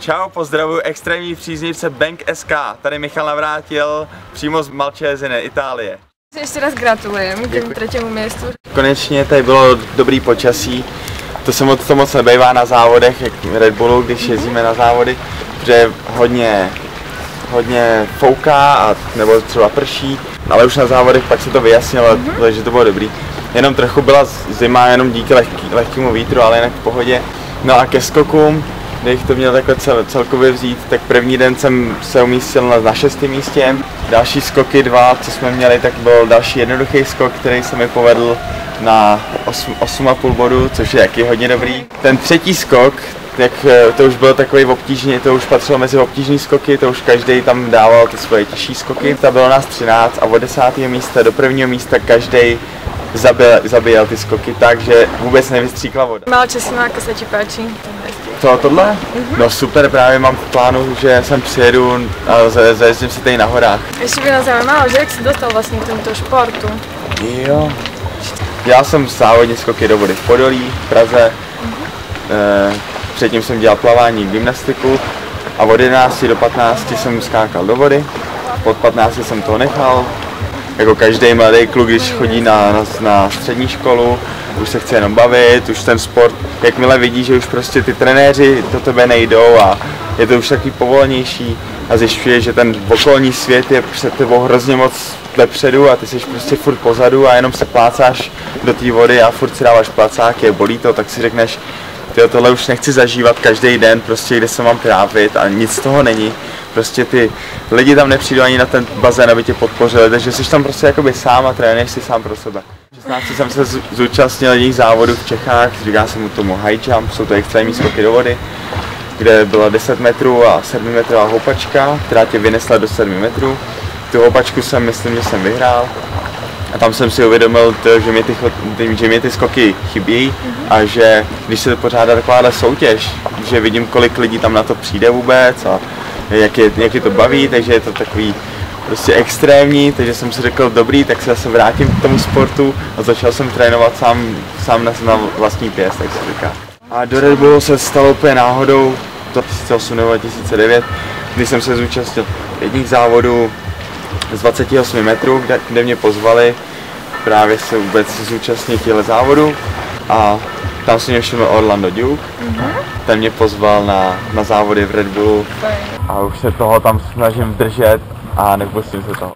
Čau, pozdravuji extrémní příznivce Bank SK. Tady Michal Navrátil, přímo z Malcesine, Itálie. Ještě raz gratulujem k třetímu místu. Konečně tady bylo dobrý počasí. To moc nebývá na závodech, jak Red Bullu, když jezdíme na závody, protože hodně fouká nebo třeba prší, ale už na závodech pak se to vyjasnilo, takže to bylo dobrý. Jenom trochu byla zima, jenom díky lehkému vítru, ale jinak v pohodě. No a ke skokům, kdybych to měl takhle celkově vzít, tak první den jsem se umístil na 6. místě. Další skoky 2, co jsme měli, tak byl další jednoduchý skok, který se mi povedl na 8,5 bodu, což je taky hodně dobrý. Ten třetí skok, jak to už bylo takový obtížný, to už patřilo mezi obtížný skoky, to už každý tam dával ty svoje těžší skoky. Ta bylo nás 13 a od 10. místa do 1. místa každý zabíjel ty skoky tak, že vůbec nevystříkla voda. Malcesina, jak se ti páčí? Tohle? No super, právě mám v plánu, že sem přijedu a zajezdím si tady na horách. Ještě by nás zajímalo, že jak jsi dostal vlastně k tomuto športu? Jo. Já jsem závodně skoky do vody v Podolí, v Praze. Předtím jsem dělal plavání, gymnastiku a od 11 do 15 jsem skákal do vody. Pod 15 jsem to nechal. Jako každý mladý kluk, když chodí na střední školu, už se chce jenom bavit, už ten sport, jakmile vidí, že už prostě ty trenéři do tebe nejdou a je to už takový povolnější a zjišťuje, že ten okolní svět je před tebou hrozně moc vepředu a ty jsi prostě furt pozadu a jenom se plácáš do té vody a furt si dáváš placáky, bolí to, tak si řekneš, tyjo, tohle už nechci zažívat každý den, prostě kde se mám trávit a nic z toho není. Prostě ty lidi tam nepřijdou ani na ten bazén, aby tě podpořili, takže jsi tam prostě jakoby sám a trénuješ si sám pro sebe. V 16 jsem se zúčastnil jiných závodů v Čechách, říká se mu tomu high jump, jsou to extrémní skoky do vody, kde byla 10 metrů a 7 metrová houpačka, která tě vynesla do 7 metrů. Tu houpačku myslím, že jsem vyhrál. A tam jsem si uvědomil, že mě ty skoky chybí a že když se pořádá takováhle soutěž, že vidím, kolik lidí tam na to přijde vůbec a jak je to baví, takže je to takový prostě extrémní, takže jsem si řekl dobrý, tak se zase vrátím k tomu sportu a začal jsem trénovat sám na vlastní pěst, tak se říká. A do Red Bullu se stalo úplně náhodou, to 2008 nebo 2009, kdy jsem se zúčastnil jedních závodů z 28 metrů, kde mě pozvali právě se vůbec zúčastnit těchto závodů a tam si mě všiml Orlando Duke, ten mě pozval na závody v Red Bullu a už se toho tam snažím držet a nepustím se toho.